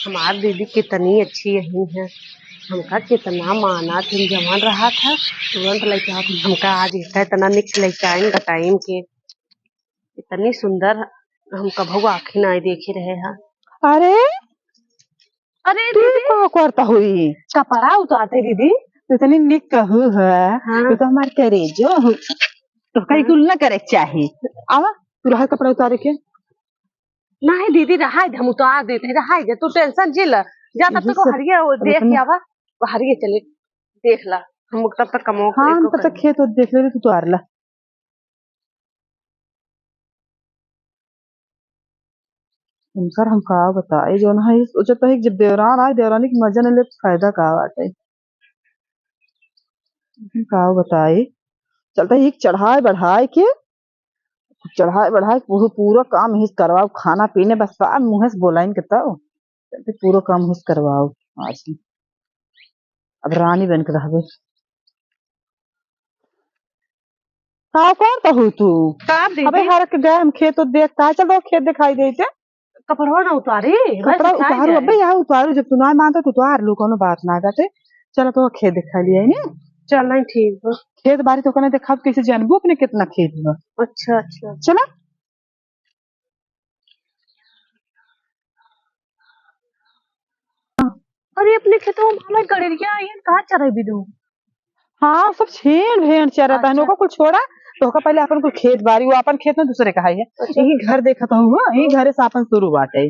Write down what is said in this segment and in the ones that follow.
हमारी दीदी कितनी अच्छी यही है। हमका कितना माना तुम जमान रहा था तुरंत लेके आओ। हमका आज इतना निक लेके आएंगे टाइम के इतनी सुंदर हम कभू आखिर नहीं देखे रहे हैं। अरे अरे तू दीदी क्या करता हुई? कपड़ा उतारते दीदी। तू इतनी निक कहू है। हाँ। तू तो हमारे करेजो हो। तो कहीं कुल ना करे चाहिए। आवा तू रहा कपड़ा उतारे के। नहीं दीदी रहा हम उतार देते रहा तू टेंशन झेल जा तब तक हरिया देख के आवा हरिया चले देख ला हम तब तक कमो। हाँ हम तब तक खेत देख ले तू उतार ला। सर हम का बताए जो ना सोचता है जब देवरान आए देवरानी की मजा न ले फायदा का बाटे। का बताए चलता है चढ़ाए बढ़ाए पूरा काम ही करवाओ खाना पीने बस मुँह से बोला के तब चलते पूरा काम ही करवाओ। आज अब रानी बन के रह का कौन कहू तू? अबे हर के गए हम खेत तो देखता है। चलो खेत दिखाई देते कपड़ा ना उतारे कपड़ा उतारू अबे यहाँ उतारू जब तू ना मानता तो उतार लो कोनो बात ना करते। चलो तो खेत दिखा लिया है चल ठीक है। खेत बारी तो कहने देखा कैसे जानबू अपने कितना खेत है। अच्छा अच्छा चला अरे अपने खेतों में भाला गड़ेरिया आई है कहाँ चराई भी दो। हाँ सब छेड़ भेड़ चरा था नौका कुछ छोड़ा तो का पहले अपन को खेत बारी वो अपन खेत में दूसरे का है। अच्छा। यही घर देखा था हुआ यही घरे से अपन शुरू बाटे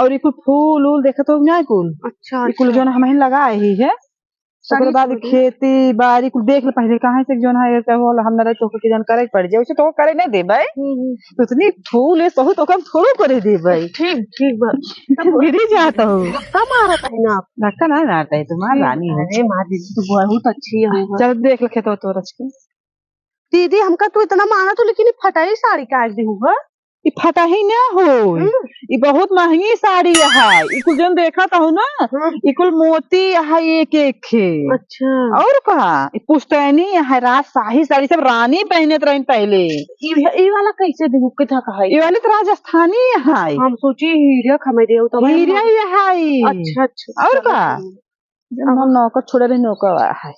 और ये फूल उल देखा तो ना कुल। अच्छा कुल जो हम लगाए ही है उसके बाद खेती बाड़ी कुल देख ले पहले कहाँ से जो है हम न तो के जानकारी पड़ जाए उसे तो करे नहीं दे भाई तो इतनी फूल है तो कम थोड़ो करे दे भाई। ठीक ठीक बात गिरी जाता हूँ कब आ रहा है ना आप धक्का ना मारता है तुम्हारी रानी है। अरे माँ दीदी तो बहुत अच्छी है। चल देख ले खेत तो रच के दीदी हमका तो इतना माना तो लेकिन फटाई साड़ी काट दी हुआ ये फटा ही ना हो। ये बहुत महंगी साड़ी है इकुल जन देखा था ना इकुल मोती है एक एक है। अच्छा और कहा पुश्तैनी है रात शाही साड़ी सब रानी पहने रही पहले। ये वाला कैसे दी कितना का है? ये वाली तो राजस्थानी है। हम सोची हीरा खमे दे तो हीरा है। अच्छा अच्छा और कहा हम नौकर छोड़े रहे नौकर है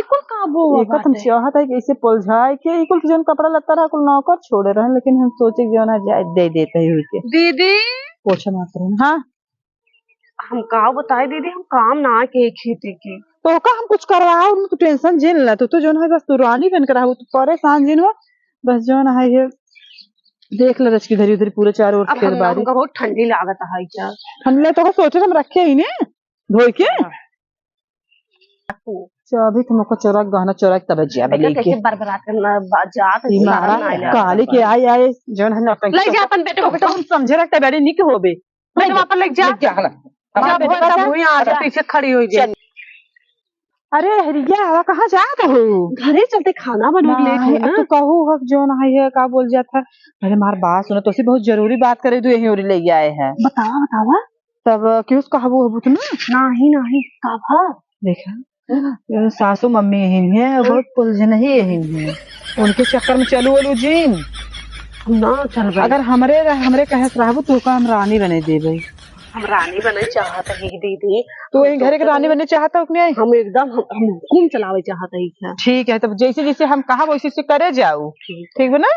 कुल काबू तुम चाहत है कैसे पुलझाए के कुल जन कपड़ा लगता रहा कुल नौकर छोड़े रहे लेकिन हम सोचे जो ना जाए दे देते हुए के दीदी पोछा मार रहे। हाँ हम का बताए दीदी हम काम ना के खेती के तो का हम कुछ करवाओ तू टेंशन झेल ला तू जो है बस तू रानी बन कर तू परेशान जिन हो बस जो ना है ये देख ले रच की धरी उधरी पूरे चारों ओर खेत बारी बहुत ठंडी लागत है क्या हमने तो सोचे हम रखे ही ने धोई के अभी तुमको चोरा गहना चोरा तब कैसे बरबरात करना जात काली के आए जौन है ले जा अपन बेटे को हम समझे रखते बड़ी निक होबे मैं वहां पर ले जा पीछे खड़ी हुई जाए। अरे हरिया हवा कहाँ जाता हो? घरे चलते खाना बना ले तो कहू हक जो ना है का बोल जाता अरे मार बात सुनो तो बहुत जरूरी बात करे तो यही ले आए हैं। बतावा बतावा तब क्यों कहबू हबू तू नहीं काभा देखा सासू मम्मी यही है बहुत पुलझन ही यही है उनके चक्कर में चलू वलू जीन ना चल अगर हमरे कहे रहबू तो का हम रानी बने दे भाई। हम रानी बनना चाहते हैं दीदी तो यही घरे के रानी बनने चाहता हूँ हम एकदम हम हुकुम चलावे चाहते हैं। ठीक है तब जैसे जैसे हम कहा वैसे से करे जाओ ठीक है ना।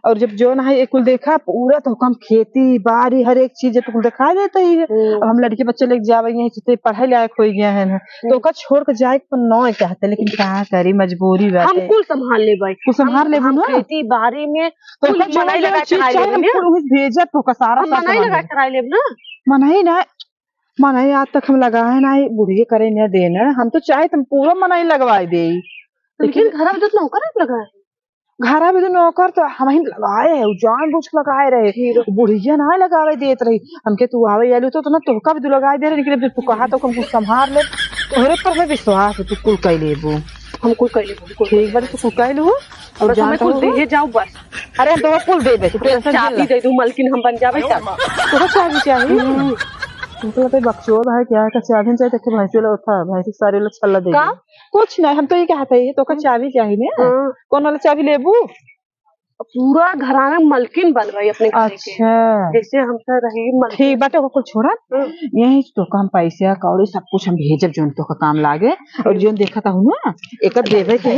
और जब जो ना है कुल देखा पूरा तो हम खेती बाड़ी हर एक चीज तो दिखाई देता ही है। अब हम लड़के बच्चे लेके जावे पढ़ाई लायक हो गया है तो का छोड़ कर जाए न चाहते लेकिन क्या करी मजबूरी बात हम कुल संभाल ले भाई कुछ संभाल ले खेती बाड़ी में तो भेजा तो सारा कराई ले ना मनाई ना मनाई आज तक हम लगाए ना बुढ़िए करे न देना हम तो चाहे तुम पूरा मनाई लगवाए दे लेकिन घर में तो नौकर लगाए घर में तो नौकर तो हम ही लगाए जान बुझ के लगाए रहे बुढ़िया ना लगावे देत रही हमके तू आवे आलू तो ना तोहका भी तू लगाए दे रहे लेकिन तू कहा तो हम कुछ संभाल ले तोहरे पर है विश्वास तू कुल कह लेबू हम कुल कह लेबू ठीक बार तू कह लू और हमें कुल दे जाओ बस। अरे तो कुल दे दे चाबी दे दूं मलकिन हम बन जावे तब तो चाबी चाहिए तुमको लगता है बकचोद है क्या का चाबी चाहिए तक भैंसी वाला था भैंसी सारे वाला छल्ला दे का कुछ नहीं हम तो ये कहते हैं तो का चाबी चाहिए ना कौन वाला चाबी लेबू पूरा घराना मलकिन बन रही अपने घर के अच्छा जैसे हमसे रही मलकिन। ठीक बाटे कुछ छोड़ा यही तो काम पैसा कौड़ी सब कुछ हम भेजब जोन तो का काम लागे और जोन देखा था हूं ना एक देवे के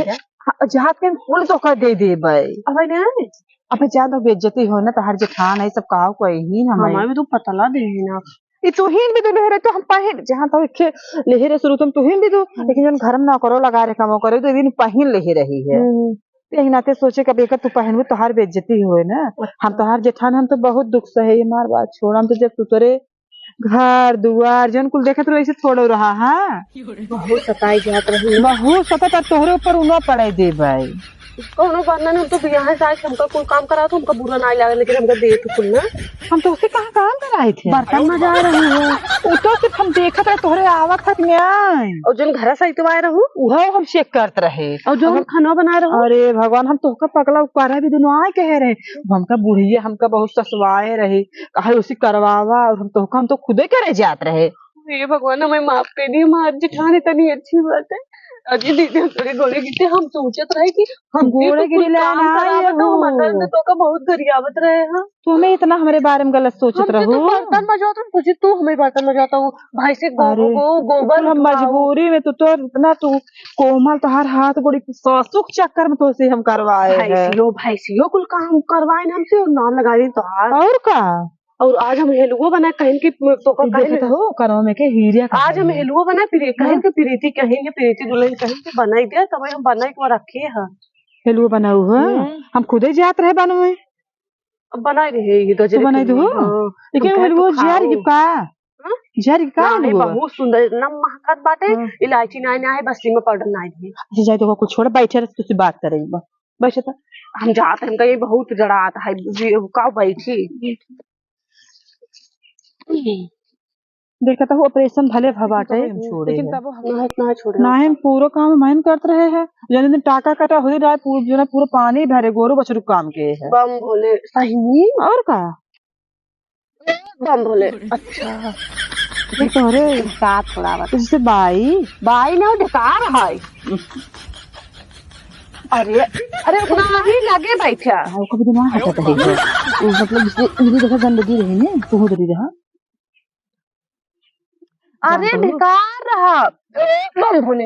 जहां के फूल तो का दे देबे अब नहीं अब ज्यादा बेइज्जती हो ना तो हर जेठान है सब काव कोई ही हमें भी तो पतला दे ना ये तुहिन भी तो लहरे तो हम पहिन जहां तक के लहरे शुरू तुम तुहिन भी तो लेकिन जन घर में ना करो लगा रे काम करो तो दिन पहिन ले रही है यही नाते सोचे कब एक तू पहनबू तो हर बेइज्जती हुए ना हम तो हर जेठान हम तो बहुत दुख सहे मार बात छोड़ हम तो जब तू तोरे घर दुआर जन कुल देखत रही से थोड़ो रहा है बहुत सताई जात रही बहुत सता तोहरे ऊपर उना पड़े दे भाई कोनो बात नहीं हम तो यहाँ से आए हमका कोई काम करा तो हमका बुरा नहीं लगा लेकिन हमका दे तो कुल ना हम तो उसे कहाँ काम कराए थे बर्तन में जा रही है वो तो सिर्फ हम देखत रहे तोहरे आवत था न्याय और जन घर से इतवाए रहूं वह हम चेक करते रहे और जो खाना बनाए रहूं अरे भगवान हम तो पगला कर भी दोनों आए कह रहे हमका बुढ़िया हमका बहुत ससवाए रहे कहे उसी करवावा और हम तो खुदे करे जात रहे ये भगवान हमें माफ कर दी हमारी जेठानी इतनी अच्छी बात है अजी दीदी थोड़े गोले गिरते हम सोचत रहे कि हम गोले गिरी तो हमारे तो का बहुत गरियावत रहे हैं तुम्हें इतना हमारे बारे में गलत सोचत रहो बर्तन बजाता तुझे तू हमें बर्तन बजाता हूँ भाई से गोबर हम मजबूरी में तो इतना तू कोमल तो हर हाथ गोड़ी ससुख चक्कर में तो से हम करवाए भाईसियो कुल काम करवाए हमसे और नाम लगा दी तो और का और आज हम हेलुआ बनाए कहीं की तो का हो करो में के हीरिया आज हम हेलुआ बनाए फिर कहीं के प्रीति कहेंगे प्रीति दुल्हन कहीं के बनाई दिया तब हम बनाई को रखे हैं हेलुआ बनाऊ है हम खुदे जात रहे बनवे अब बनाई रहे ये तो बनाई दो लेकिन हेलुआ जार की का जार का बहुत सुंदर नम महकत बाटे इलायची ना है बस में पाउडर ना है अच्छा जाए तो कुछ छोड़ बैठे रह तुझसे बात करेंगे बैठे तो हम जाते हमका ये बहुत जड़ा आता है का बैठी देखा था ऑपरेशन भले भवाटे हम छोड़े लेकिन तब हम ना छोड़े ना हम पूरा काम मन करते रहे हैं जन दिन टाका कटा हो रहा है पूरा पानी भरे गोरू बछरू काम के है बम भोले सही और का बम भोले अच्छा तोरे साथ थोड़ा जैसे बाई ना ढकार है अरे अरे उतना ही लगे बैठा कभी तो ना हटता है मतलब इधर देखा गंदगी रही ने तू उधर ही रहा अरे ढकार रहा बम भोले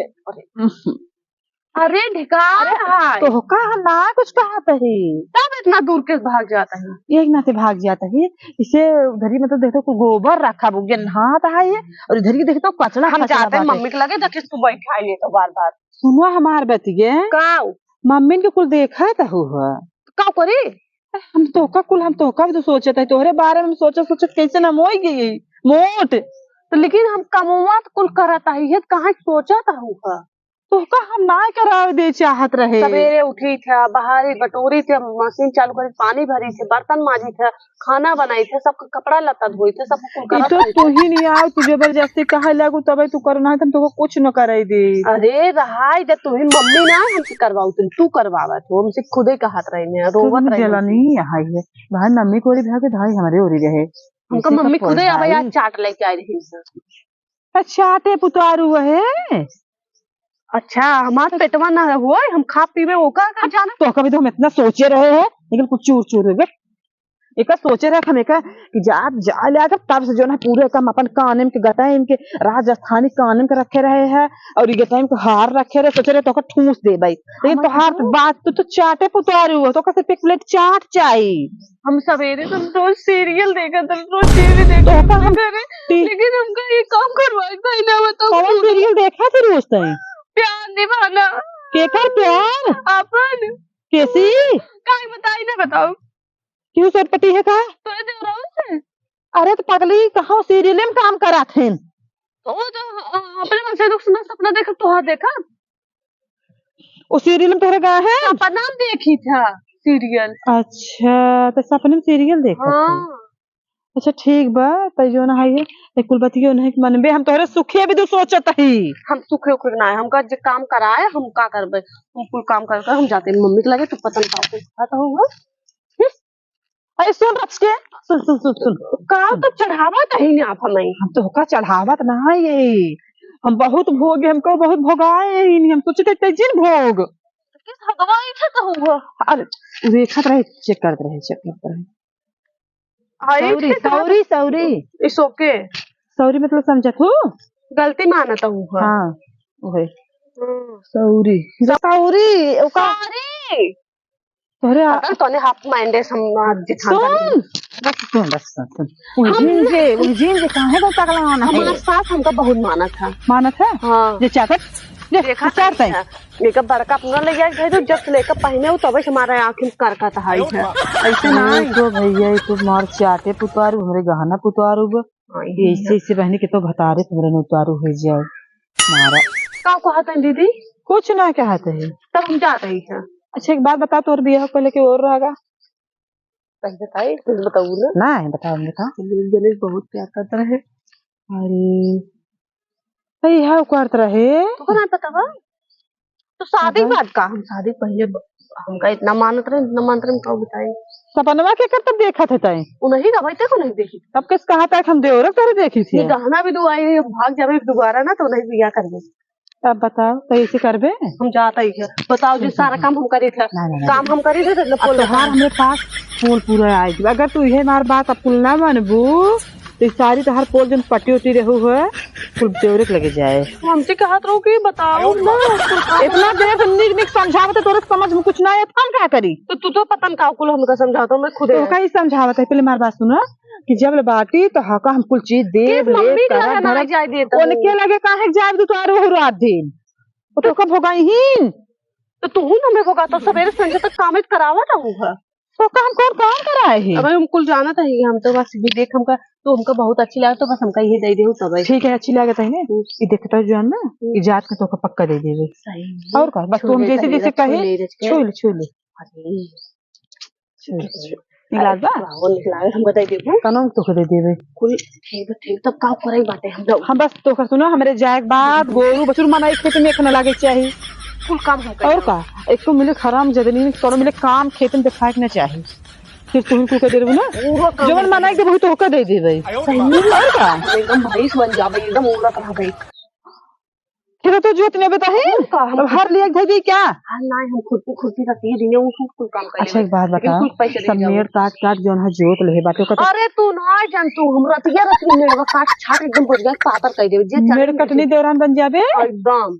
अरे ढकार रहा तो का ना कुछ कहा पही तब इतना दूर के भाग जाता है एक ना से भाग जाता है इसे उधर ही मतलब देखो गोबर रखा बुगे नहाता है ये और इधर ही देखो कचरा हम जाते हैं मम्मी के लगे जाके इसको बैठा ले तो बार बार सुनो हमार बतिए काऊ मम्मी के कुल देखा था हुआ का करे हम तो का भी तो सोचे थे तोहरे बारे में सोचा कैसे ना मोई गई मोट तो लेकिन हम कमवा कुल करता है कहाँ सोचा था तो का हम ना करावे दे चाहत रहे सवेरे उठी था बाहर बटोरी थे मशीन चालू करी पानी भरी थे बर्तन माजी थे खाना बनाई थे सबका कपड़ा लता धोई थे सब तो तू ही नहीं आओ तू जबरदस्ती कहे लगू तब तू करना है तो कुछ न करे दे अरे रहा जब तुम मम्मी ना हमसे करवाऊ तू करवावा तो हमसे खुदे कहत रहे रोवत रहे नहीं है भाई मम्मी को भागे भाई हमारे ओरी रहे हमको मम्मी खुदे अब आज चाट लेके आई रही चाटे पुतारू है अच्छा हमारा पेटवा ना हुआ हम खा पीवे ओका का जाना तो कभी तो हम इतना सोचे रहे हैं लेकिन कुछ चूर हो एक सोचे रहे हमें का कि जा लिया तब से जो ना पूरे कम अपन कानम के गटाइम के राजस्थानी कानम के रखे रहे हैं और ये गटाइम के हार रखे रहे सोचे रहे तो ठूस दे भाई लेकिन तो हार बात तो चाटे पुतारू हो तो सिर्फ एक प्लेट चाट चाहिए हम सवेरे तो रोज सीरियल देखा था रोज टीवी देखा लेकिन हमको ये काम करवाए ना बताओ सीरियल देखा था रोज तय प्यार निभाना केकर प्यार अपन कैसी काहे बताई ना बताओ क्यों सरपटी है का तो ये देख रहा है अरे तो पगली कहाँ सीरियल में काम करा थे तो अपने मन से दुख सुना सपना देखा तो देखा वो सीरियल में तोहरे गए हैं सपना देखी था सीरियल अच्छा तो सपने में सीरियल देखा अच्छा ठीक बा तो जो ना है ये कुल बतियो नहीं मनबे हम तोहरे सुखे भी तो सोचत ही हम सुखे उखे ना है हमका जो काम कराए हम का करबे हम कुल काम करके हम जाते हैं मम्मी के लगे तो पता नहीं का होगा अरे सुन रच के, सुन सुन सुन सुन, का तो चढ़ावा कहीं नहीं आप हमें। हम तो का चढ़ावत ना है ये, हम बहुत भोग, हमको बहुत भोगाए, हम सोचे थे तेजिन भोग। किस भगवान से कहूँ। अरे देखत रहे, चेक करते रहे। सौरी सौरी सौरी, इट्स ओके। सौरी मतलब समझत हो, गलती मानता हूँ। हाँ ओहे सौरी सौरी ओका सॉरी। अरे पता तोने हाफ माइंडे हम सुन बस सुन, उलझीन जे काहे को तकला आना है। हमारे साथ हमका बहुत माना था। हाँ जे चाहत देखा चाहते हैं मेकअप बड़का अपना ले गया तो जब लेकर पहने हो तब हमारे आँखें करका था ऐसे ना तो भैया तो मार चाटे पुतारू हमरे गहना पुतारू ऐसे बहनी के तो घतारे तुम्हारे न उतारू हो जाए मारा का कहते हैं दीदी। कुछ ना कहते है तब हम जाते हैं। अच्छा एक बात बता, तोर बियाह को लेके और रहेगा कहीं बताए कुछ बताऊ ना बताओ गणेश बहुत प्यार करता रहे। अरे यह करत रहे तो ना पता बा तो शादी बाद का हम शादी पहले हमका इतना मानत रहे का बताए सपनवा के कर तब देखा थे तय नहीं का भाई को नहीं देखी तब किस कहा था हम देवरक करे देखी थी गहना भी दुआई भाग जावे दोबारा ना तो नहीं बिया करबे। अब बताओ तो ऐसे करबे हम जाता ही है बताओ जो सारा काम हम करी थे काम हम करी थे तोहार हमरे पास फूल पूरा आएगी अगर तू ये मार बात फूल ना मानबू तो सारी तोहार पोल जन पट्टी उटी रहू है फूल देवरक लगे जाए। हमसे कहत रहो कि बताओ ना इतना देर निक निक समझावत तोरे समझ में कुछ ना आए हम क्या करी तो तू पता का कुल हमका समझाता मैं खुद तो कहीं समझावत है। पहले मार बात सुना कि जब बाटी तो हका हम कुल चीज देव ले कर धर जाय देता उनके लगे काहे जाब दू तार हो रात दिन तो का भोगाईहीन तो तू ना मैं भोगा तो सवेरे संजय तक काम करावा रहूंगा तो काम काम कराए है। अब हम कुल जाना था हम तो बस देख हमका तो हमका बहुत अच्छी लगा तो बस हमका ये दे देहु तब ठीक है अच्छी लागत है ना ये देखता जो है ना ये जात का तो पक्का दे देवे और का बस तुम जैसे जैसे कहे छू ले निकला हमको दे देबो कनो तो दे देवे कुल ठीक तब का करे बातें हम बस तो सुनो हमरे जाए बाद गोरू बछुर मनाई खेत में एक न लागे चाहिए कुल काम हो और का एक को मिले खराम जदनी करो मिले काम खेत में दिखाए ना चाहिए फिर तुम को दे देबो ना जवन मनाई के बहुत होकर दे देबे और का एकदम भैंस बन जाबे एकदम औरत रहबे फिर तो जोत ने बताए अब हर लिया दे दी क्या ना हम खुद रखती है दिन कुल काम करे। अच्छा एक बात बता समेर काट जोन है जोत ले बात को अरे तू ना जान तू हम रतिया मेरे काट छाट एकदम बुझ गया पातर कर देबे जे मेरे कटनी दौरान बन जाबे एकदम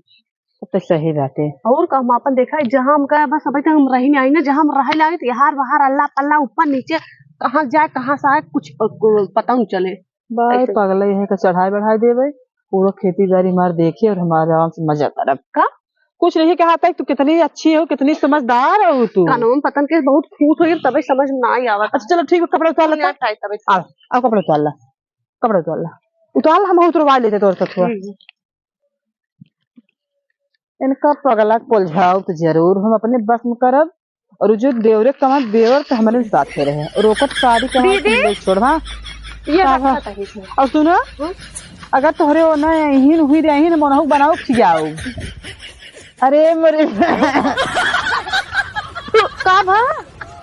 तो सही बात है। और का हम अपन देखा है जहाँ हम का बस अभी तक हम रही नहीं आई ना जहाँ हम रह लागे यार बाहर अल्लाह पल्ला ऊपर नीचे कहाँ जाए कहाँ से आए कुछ पता नहीं चले भाई पगले है का चढ़ाई बढ़ाई देवे पूरा खेती बाड़ी मार देखिए और हमारे आराम से मजा करब का कुछ नहीं कहा था तू कितनी अच्छी हो कितनी समझदार हो तू कानून पतन के बहुत खूट हो तभी समझ ना आई आवत। अच्छा चलो ठीक है कपड़ा उतार लेता अब कपड़ा उतार ला उतार हम उतरवा लेते तोर तक इनका पगला पोलझाओ तो जरूर हम अपने बस में करब और जो देवरे कमा देवर तो हमारे साथ रहे और ओकर सारी कमा छोड़वा और सुनो अगर तोहरे ओना यहीन हुई रही मनहु बनाओ खियाओ अरे मेरे का भा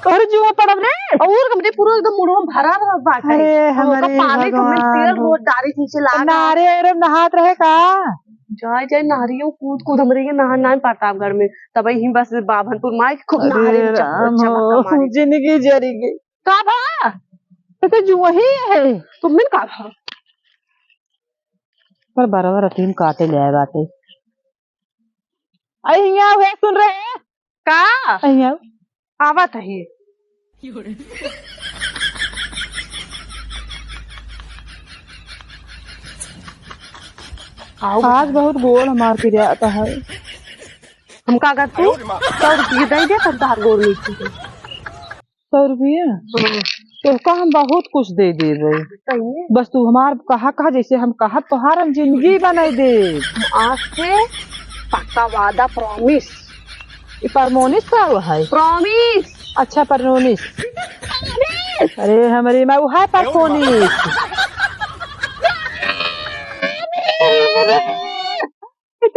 तोहरे जुआ पड़ब ने और हमने पूरा एकदम मुड़वा भरा रहा बाटे अरे हमारे पानी तो मैं तेल रोज डारी नीचे ला नारे अरे नहात रहे का जाए नारियों कूद हमरे के नहा प्रतापगढ़ में तब ही बस बाभनपुर माई खूब नहारे जिंदगी जरी गई का भा तो जुआ ही है तुम का भा पर बराबर अतीम काटे ले आए बातें अहिया वे सुन रहे हैं का अहिया आवत है आज बहुत गोल हमार के आता है हम का करते 100 रुपये दे दे तब तार गोल नीचे 100 रुपये तो का हम बहुत कुछ दे देवे बस तू हमार कहा जैसे हम कहा तोहार हम जिंदगी बनाई दे आज से पक्का वादा प्रॉमिस परमोनिस का हुआ है प्रॉमिस अच्छा परमोनिस अरे हमारी मैं वो है परमोनिस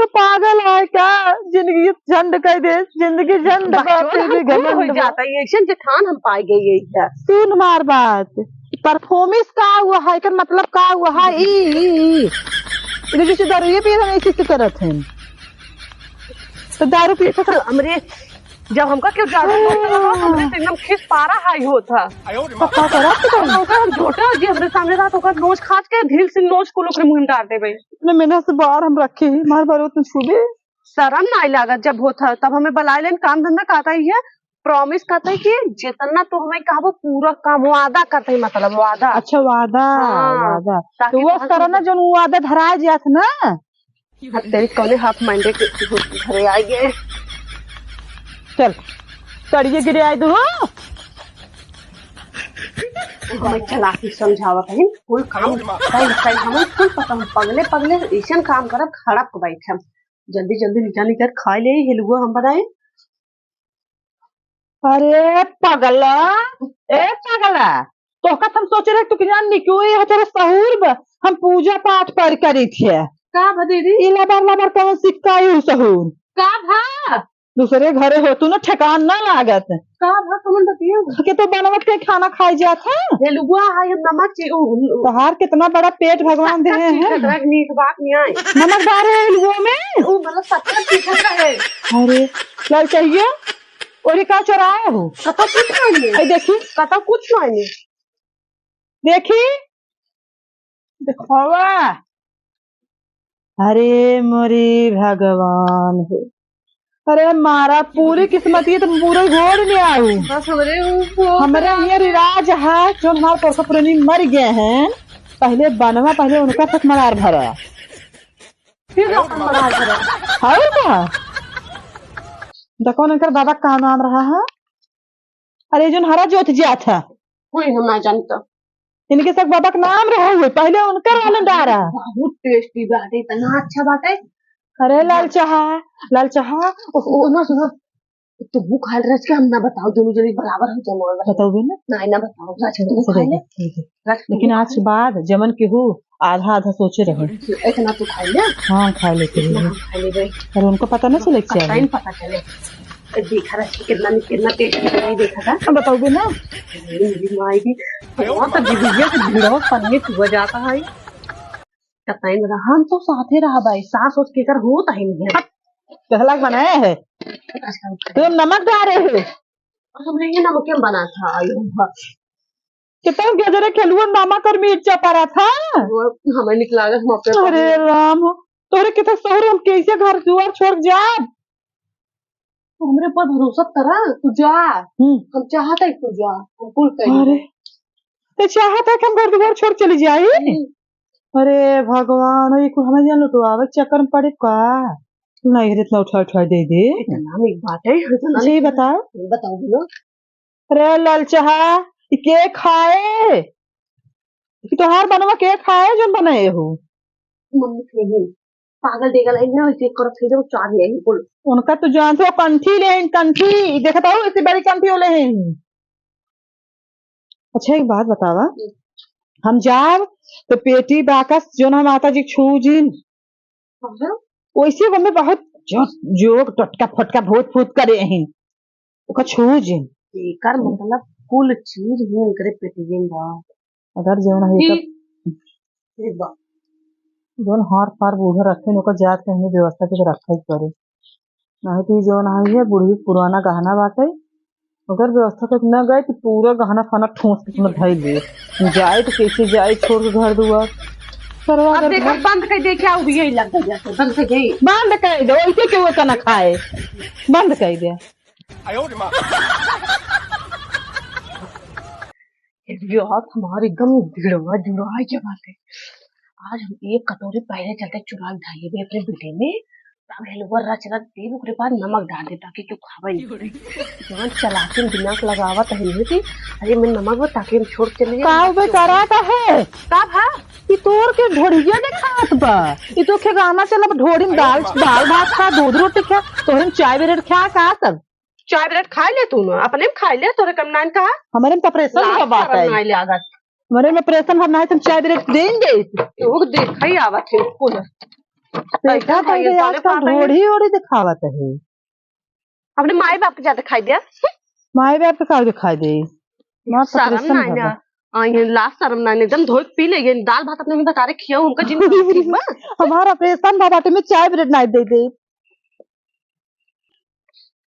तो पागल है क्या? जिंदगी झंड कर दे, जिंदगी झंड हो जाता है ऐसे जेठान हम पाए गए यही है। सुन मार बात परफॉर्मेंस का हुआ है कर मतलब का हुआ है इधर जैसे दारू ये पी रहे ऐसे करत हैं तो दारू पी तो हमरे जब हमका क्यों ज्यादा हमरे एकदम खिस पारा हाई होता पक्का करा तो झोटा जी हमरे सामने रहा तो नोच खाच के ढील से नोच को लोग मुंह डालते भाई इतने मेहनत से बाहर हम रखे ही मार बार तुम छुबे शर्म ना लागत जब होता तब हमें बुलाए लेन काम धंधा कहता ही है प्रॉमिस करता है कि जितना तो हमें कहा वो पूरा काम वादा करता है मतलब वादा। अच्छा वादा वादा तो वो करो ना जो वादा धरा जात ना तेरी कौन हाफ माइंडे के घरे आ गए चल तड़िए गिरे आए दो हमें चला के समझावा कहीं कोई काम सही हमें कुल पता पगले पगले ऐसा काम करब खड़प के बैठे जल्दी जल्दी निकल खाए ले हिलुआ हम बनाए। अरे पगला ए पगला तो का हम सोच रहे तू जान नहीं क्यों ये तेरे सहूर हम पूजा पाठ पर करी थे का भा दीदी इला बार कौन सिखाई सहूर का भा दूसरे घरे हो तू ना ठेकान ना लागत का भा कमन बतिया के तो बनवट के खाना खाई जात है हेलुआ है नमक तहार कितना बड़ा पेट भगवान दे हैं नीक बात नहीं आए नमक डाल रहे हैं वो में वो मतलब सत्तर तीखा है। अरे लल चाहिए और का चुराया हो कता कुछ नहीं देखी कता कुछ नहीं देखी दिखावा अरे मोरी भगवान हो अरे मारा पूरी किस्मत ये तो पूरे घोड़ में आऊ बस हमारे ये रिवाज है जो हमारे परसों पुरानी मर गए हैं पहले बनवा पहले उनका तक मरार भरा फिर मरार भरा है क्या देखो उनका बाबा का नाम रहा है अरे जो हरा जोत जिया था कोई हम ना जानता इनके सब बाबा का नाम रहा हुए पहले उनका वाला डारा बहुत टेस्टी बात है इतना अच्छा बात है। अरे लाल चाहा ना सुनो तो वो खा रहे के हम ना बताओ दोनों जने बराबर हम जमा बताओगे ना ना बताओ लेकिन आज के बाद जमन के हो आधा आधा सोचे रहे इतना तो खा ले हाँ खा लेते पर उनको पता ना चले चाहिए पता चले देखा रहा कितना कितना टेस्ट नहीं देखा था बताओगे ना मेरी माँ की बहुत दिव्या से भिड़ो पन्ने चुआ जाता है हम तो साथे रहा भाई सास सोच के कर होता ही नहीं है कहला बनाए है तुम नमक डाले हो हमने ये नमक बना था कितना गजरे खेलुआ नमक और मिर्चा पड़ा था हमें निकला अरे राम तोरे कितना शहर हम कैसे घर दुआर छोड़ जा हमरे पर भरोसा करा तू जा हम चाहता है तू जा हम कुल अरे तो चाहता है कि हम घर दुआर छोड़ चली जाए अरे भगवान ये कुल हमें जान तो आवे चक्कर में पड़े का नहीं इतना उठा दे दे इतना एक बात है सही बताओ बताओ अरे लाल चाहा के खाए तोहार बनवा के खाए जो बनाए हो मम्मी पागल देगा ना वैसे करो फिर वो चार ले बोल उनका तो जानते हो कंठी ले कंठी देखता हो इतनी बड़ी कंठी ले हैं अच्छा एक बात बतावा हम जाब तो पेटी बाकस जो ना माता जी छू जिन वैसे हमें बहुत जोक टटका फटका भूत फूत करे हैं ओका छू जिन कर मतलब कुल चीज में करे पेटी जिन बा अगर जो ना है तब जोन हार पार बूढ़े रखे ओका जात के हमें व्यवस्था के रखा ही करे नहीं तो जो ना है बूढ़ी पुराना गहना बात है अगर व्यवस्था तक न गए तो पूरा गहना खाना ठोस के तुम्हें ढाई ले जाए तो कैसे जाए छोड़ के घर दुआर अब देखा बंद कर दे क्या भी यही लग जाता बंद कर दे बंद कर दो ऐसे क्यों वो ना खाए बंद कर दे हमारे एकदम भिड़वा जुड़ा क्या बात है आज हम एक कटोरी पहले चलते चुरा ढाई भी अपने बेटे में रच रच दे ओकरे बाद नमक डाल दे ताकि क्यों खावे नहीं जवन चला के दिमाग लगावा तहने थी अरे मैं नमक ताकि हम छोड़ चले काव बेचारा का है तब है ई तोर के ढोड़िया ने खात बा ई तो के गाना चला ढोड़ी में दाल भात खा दूध रोटी खा तोरे चाय ब्रेड खा का सब चाय ब्रेड खा ले तू ना अपने में खा ले तोरे कम नान का हमारे में ऑपरेशन का बात है हमारे में ऑपरेशन हम ना तुम चाय ब्रेड देंगे वो देखा ही आवत है कुल देखा तो ये आजकल ढोड़ी ओड़ी दिखावत है। अपने माई बाप के ज्यादा खाई दिया, माई बाप के का दिखाई दे शर्म ना ना ये लास्ट शर्म ना एकदम धोई पी ले ये दाल भात अपने में बता रहे खिया उनका जिन हमारा ऑपरेशन बाटे में चाय ब्रेड नाइट दे दे।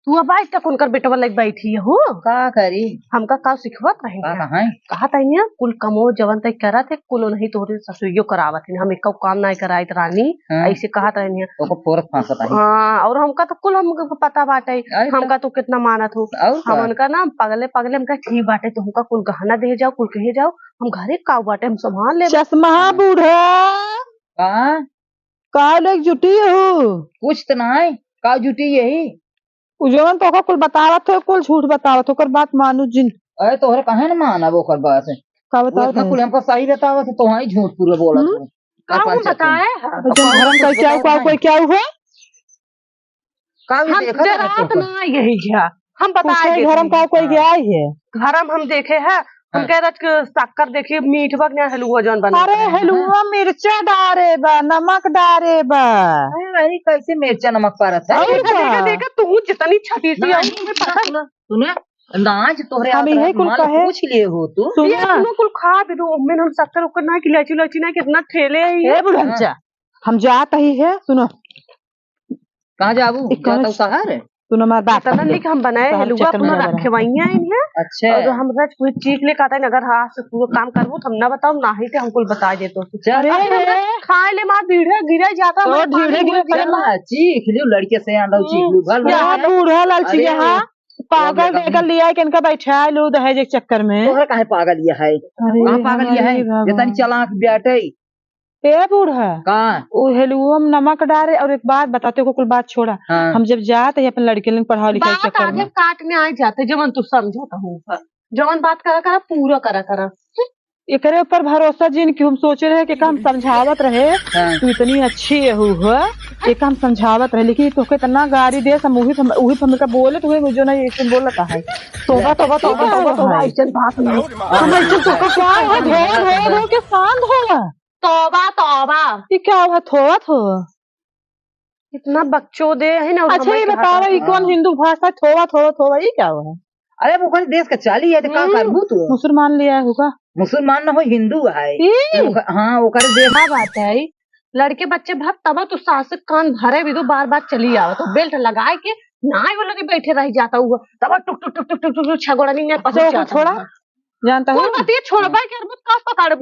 तू अब आज तक उनकर बेटवा लग बैठी है हो का करी हमका का सिखवत रहे कहा था कुल कमो जवन तक करा थे कुल नहीं तोरे ससुइयो करावत हम एक काम नहीं कराई रानी ऐसे कहा था हाँ और हमका तो कुल हमको पता बाटे हमका तो कितना मानत हो हम उनका ना पगले पगले हमका ठीक बाटे तो हमका कुल गहना दे जाओ कुल कहे जाओ हम घरे का बाटे हम संभाल ले। चश्मा बूढ़ा का लोग जुटी हो कुछ तो नहीं का जुटी यही उजवन तो कुल बतावत हो कुल झूठ बतावत हो कर बात मानू जिन अरे तोहरे कहे न माना वो कर बात का बताओ कुल हमको सही बतावत तो वही झूठ पूरा बोला का बताए धर्म का क्या हुआ कोई क्या हुआ का हम रात ना यही क्या हम बताए धर्म का कोई गया है धर्म हम देखे है हम कह रहे शक्कर देखिए मीठ बग हलुआ जौन बना अरे हलुआ मिर्चा डारे बा नमक डारे बा अरे कैसे मिर्चा नमक पारत है देखा तू जितनी छठी सी आई तुम्हें पता सुने नाच तोहरे हम यही कुल कहे पूछ लिए हो तू सुनो कुल खा भी दो मैं हम शक्कर उकर ना इलायची इलायची ना कितना ठेले है बुढ़ा हम जात ही है सुनो कहाँ जाबू जाता शहर सुनो हमारी बात लिख हम बनाए हलुआ अपना रखवाइया इन्हें अच्छा और हम रच पूरी चीख ले कहता है अगर हाथ से पूरा काम करबो तो हम ना बताओ ना ही हम कुल बता दे तो खाए ले मां भीड़े गिरे जाता तो ढीड़े गिरे चीख लियो लड़के से आंडा चीख लियो भल बूढ़ा लालची यहाँ पागल देकर लिया है कि इनका बैठा लो दहेज के चक्कर में तोहरा काहे पागल लिया है कहां पागल लिया है ये तनी चालाक बेटे ए बूढ़ा कहां वो हेलुआ में नमक डाले और एक बात बताते को कुल बात छोड़ा हम जब जाते हैं अपने लड़के लोग पढ़ा लिखा चक्कर में काटने आ जाते जवन तू समझाता हूँ जवन बात करा करा पूरा करा एकरे ऊपर भरोसा जिन की हम सोच रहे हैं कि हम समझावत रहे तू इतनी अच्छी हुआ एक हम समझावत रहे लेकिन तो इतना गाड़ी दे वही हमका बोले तो मुझे ना ऐसे बोलता है तोबा तोबा तोबा तोबा तोबा ऐसे बात नहीं के शांत हो तौबा तौबा ये क्या हुआ थोड़ा थोड़ा इतना बच्चों दे है ना। अच्छा ये बताओ ये कौन हिंदू भाषा थोड़ा थोड़ा थोड़ा ये क्या हुआ? अरे वो देश का चाली है तो क्या करबू तू मुसलमान लिया होगा मुसलमान न हो हिंदू है हाँ वो कर देखा बात है लड़के बच्चे भाग तब तो सास कान भरे भी दो बार बार चली आओ तो बेल्ट लगाए के ना वो लोग बैठे रह जाता हुआ तब टुक टुक टुक टुक टुक छगोड़ा नहीं छोड़ा जानता हूँ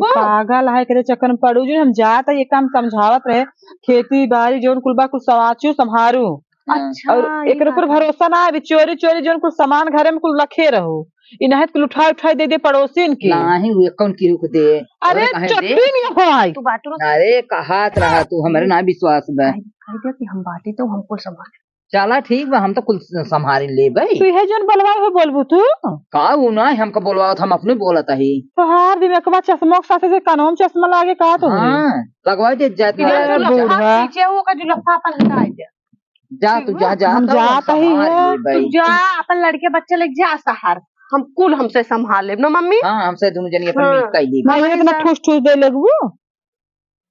पागल है करे चक्कर में पड़ू जो हम जाता ये काम समझावत रहे खेती बाड़ी जो कुल कुल सवाचू संभारू अच्छा और एक ऊपर भरोसा ना है चोरी चोरी जो कुल सामान घरे में कुल रखे रहो इन्हें कुल उठाई दे दे पड़ोसी इनकी नहीं कौन की रुक दे अरे अरे कहा रहा तू हमारे ना विश्वास हम बाटी तो हमको संभाल चला ठीक बा हम तो कुल संभाल ले भाई तू है जोन बलवा हो बोलबू तू का ना हमको बोलवा हम अपने बोलत ही तो हार दिमाग के बाद चश्मा के साथ से कानों चश्मा लागे का तो हां लगवा दे जात पीछे वो का जो लफा अपन हटा दे जा तू जा जा हम जाता ही है तू जा अपन लड़के बच्चे लेके जा शहर हम कुल हमसे संभाल ले ना मम्मी हां हमसे दोनों जनी अपन मिल के ली मैं इतना ठूस ठूस दे लगबू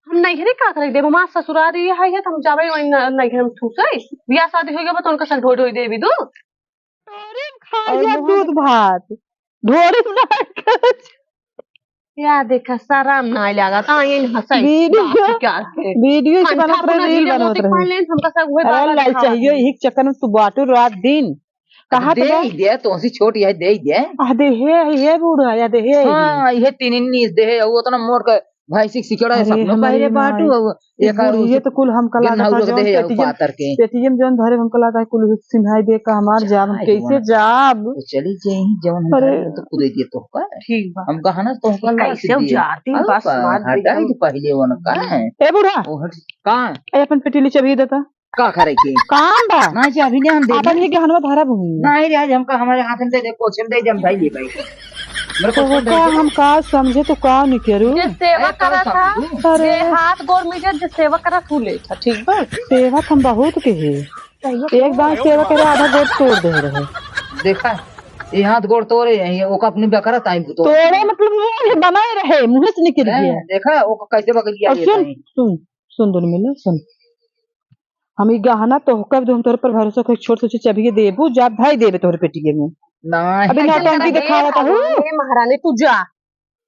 हम नहीं रे का करे दे मां ससुराल ये है हम जावे वही नहीं हम ठूसे बियाह शादी हो गया बत उनका संग ढोई देवी दो अरे खा जा दूध भात ढोरी ना या देखा शर्म ना लगा ता ये हंसाई वीडियो से बनत रहे रील बनत रहे हमका सब वही बात लाल चाहिए एक चक्कर में तू बाटू रात दिन कहा दे तो सी छोटी है दे हे बूढ़ा या दे हां ये तीन नीस दे वो तो ना मोड़ के भाई सिकड़ा है सब लोग पहले बाटू एक ये तो कुल हम कला था जो पेटीएम जोन धरे हम कला था कुल सिन्हाई दे का हमार जाब हम कैसे जाब चली जाई जवन तो खुद दिए तो का ठीक बा हम कहां तो कैसे जाती बस हटा ही पहले वन का है ए बूढ़ा कहां अपन पेटीली चबी देता का करे के काम बा ना जी अभी नहीं हम दे अपन के हनवा धरा भूमि नहीं रे आज हमका हमारे हाथ में दे दे कोचिंग दे जम भाई ले भाई मेरे को का हम का समझे तो का नहीं करू जे सेवा करा था जे हाथ गोर में जे सेवा करा फूले था ठीक बा सेवा हम बहुत के है एक बार सेवा करे आधा गोड़ तोड़ दे रहे देखा ये हाथ गोड़ तोड़े हैं वो अपनी बकरा टाइम को तोड़े मतलब वो बनाए रहे मुंह से निकल गया देखा वो कैसे बकल गया सुन सुन सुन दोनों मिले सुन हम ई गहना तो कब हम तोरे पर भरोसा कर छोट सोचे चबिए देबू जाब भाई देबे तोरे पेटिए में नहीं अबे नौटंकी दिखावा ता हूँ हे महारानी तू जा,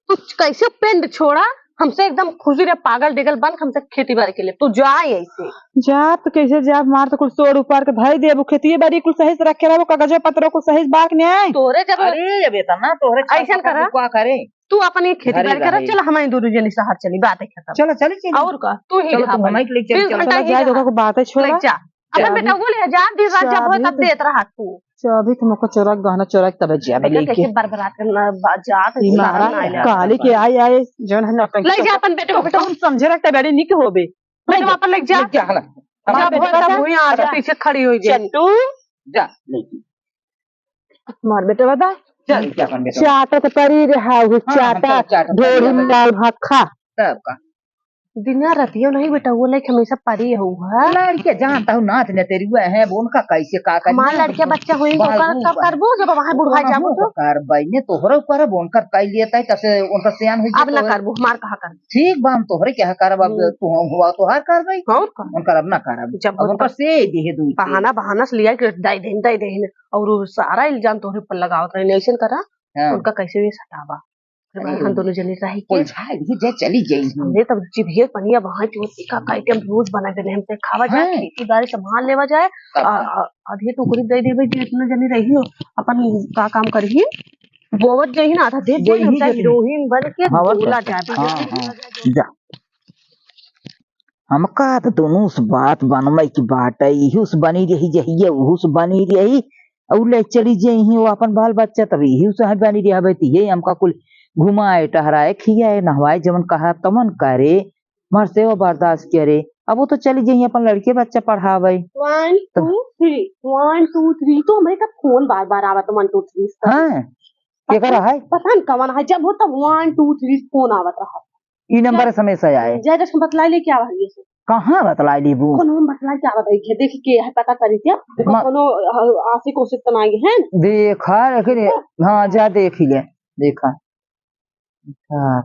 तू कैसे पेंड छोड़ा हमसे एकदम खुशी रे पागल डिगल बन हमसे खेती बाड़ी के लिए तू जा ऐसे जाब तो कैसे जाब मार तो कुल सोड़ ऊपर के भाई देबू खेतिए बाड़ी कुल सही से रखे रहो कागजो पत्रों को सही से बाक ने आए तोरे जब अरे अब इतना तोहरे ऐसन करा। क्या करे तू अपन ये खेती अरे बाड़ी कर भाई। चल हमारी दोनों जनी शहर चली बात है खत्म। चलो चली चली और का तू ही चलो रहा तुम हमारे के लिए चल 20 चलो घंटा चलो ही जाए रहा। दोगा को बात है छोड़ा ले जा अपन बेटा वो ले जा दिन रात जब हो तब देत रहा तू चाबी तुमको चोरा गहना चोरा के तब जाबे देखा लेके कैसे बरबरात करना जात ई मारा काली के आई आए जौन हम नौटंकी ले जा अपन बेटे को बेटा हम समझे रखता बेड़ी निक होबे बेटा अपन ले जा क्या हला जब हो तब हुई आ जा पीछे खड़ी हुई जाए चट्टू जा लेके मार बेटा बता चल क्या कर बेटा चाटा तो परी रहा हूँ हाँ, चाटा हम चाटा ढोरी में डाल भात खा तब का दिना रतियो नहीं बेटा वो लाइक हमेशा परी हुआ लड़के जानता हूँ नाच ने तेरी हुआ है वो उनका कैसे का कर हमारे लड़के बच्चा हुई तो कब करबो जब वहां बुढ़वा जाबो तो कर भाई ने तोहरे ऊपर है उनकर काई लिया तब से उनका सियान हुई अब ना करबो हमार कहा कर ठीक बा हम तोहरे क्या करब अब तू हुआ तोहार कर भाई और का उनकर अब ना करब जब अब उनका से देहे दुई बहाना बहाना से लिया कि दाई देन और वो सारा इल्जाम तोहरे पर लगावत रहे ऐसे करा उनका कैसे ये सटावा हम दोनों जने रही के उलझा दी जे चली गई हमने तब जिभिए पनिया वहां चोटी का आइटम रोज बना देने हमसे खावा जाए हाँ। खेती बाड़ी संभाल लेवा जाए आधे टुकड़ी दे देबे जे इतना जनी रही हो अपन का काम करही बोवत जही ना आधा दे दे वही हमसे जनी। हीरोइन बन के हाँ, बस। बोला जाबे हाँ, जा हमका तो दोनों उस बात बनमई की बात है यही उस बनी रही जही उस बनी रही और ले चली जही वो अपन बाल बच्चा तब यही उस बनी रहा भाई ये हमका कुल घुमाए टहराए खियाए नहवाए जमन कहा तमन करे मर से वो बर्दाश्त करे अब वो तो चली जही अपन लड़के बच्चा पढ़ावे 1 2 3 1 2 3 तो हमारे का फोन बार बार आवत 1 2 3 हाँ क्या कर रहा है पता नहीं कवन है जब हो तब 1 2 3 फोन आवत रहा ई नंबर समय से आए जय जस बतला ले क्या है ये कहाँ बतला लीबू कोनो हम बतला क्या बता है देख के है पता करी क्या कोनो आशिक कोशिक तनाई है देखा लेकिन हाँ जा देख ही ले देखा हाँ